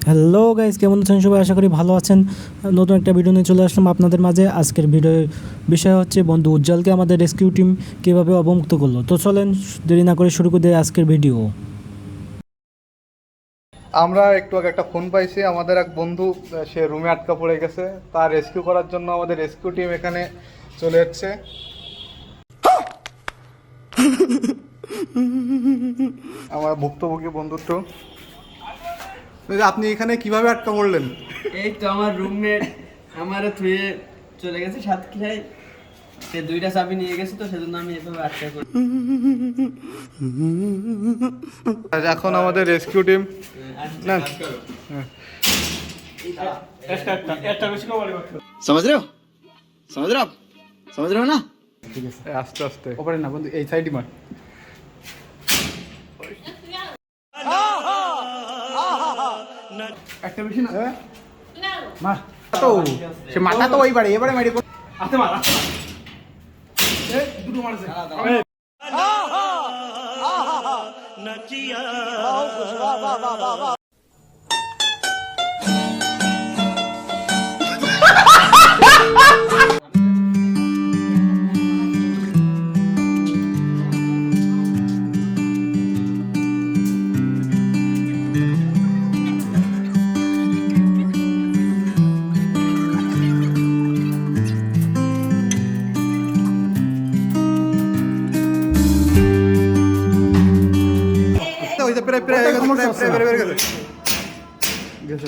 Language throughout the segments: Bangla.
হ্যালো গাইস, কেমন আছেন সবাই? আশা করি ভালো আছেন। নতুন একটা ভিডিও নিয়ে চলে আসলাম আপনাদের মাঝে। আজকের ভিডিওর বিষয় হচ্ছে বন্ধু উজ্জ্বলকে আমাদের রেস্কিউ টিম কীভাবে অবমুক্ত করলো। তো চলেন দেরি না করে শুরু করে দিই আজকের ভিডিও। আমরা একটু আগে একটা ফোন পাইছি, আমাদের এক বন্ধু সে রুমে আটকা পড়ে গেছে। তার রেস্কিউ করার জন্য আমাদের রেস্কিউ টিম এখানে চলে এসেছে। আমার ভুক্তভোগী বন্ধুত্ব। আপনি এখানে কিভাবে আটকা পড়লেন? এই তো আমার রুমমেট আমারে থুয়ে চলে গেছে সাতক্ষীরায়। সে দুইটা চাবি নিয়ে গেছে, তো সেজন্য আমি এভাবে আটকা করি। এখন আমাদের রেস্কিউ টিম না समझ रहे हो आप समझ रहे हो ना। আস্তে আস্তে ওপরে না বন্ধু, এই সাইডই মার। একটা বেশি না মার তো, সে মাথা তো ওইবারে এবারে মারি আস্তে মার এই দুটো মারছে।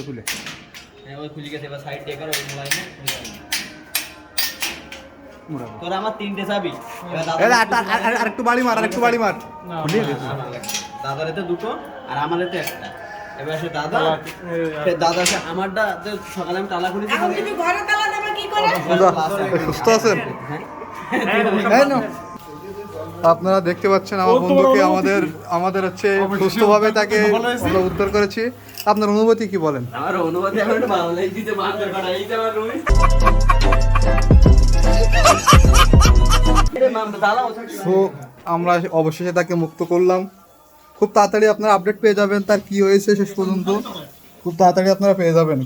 খুলে ওই খুলে গেছে, এবার সাইড টেকার ওই মোবাইলে তোর আমার তিনটে চাবি। আর একটু বাড়ি মার, আর একটু বাড়ি মার। দাদার এতে দুটো আর আমার এতে একটা। এবার সে দাদা সে আমারটা সকালে আমি তালা খুলেছি। সুস্থ আছেন? আপনারা দেখতে পাচ্ছেন আমার বন্ধুকে আমাদের হচ্ছে সুস্থভাবে তাকে আমরা উদ্ধার করেছি। আপনার অনুভূতি কি বলেন? আমার অনুভূতি এখন একটু ভালো লাগছে। মারধর করা এই যে আমার রুমে তো আমরা অবশেষে তাকে মুক্ত করলাম। খুব তাড়াতাড়ি আপনারা আপডেট পেয়ে যাবেন তার কি হয়েছে শেষ পর্যন্ত, খুব তাড়াতাড়ি আপনারা পেয়ে যাবেন।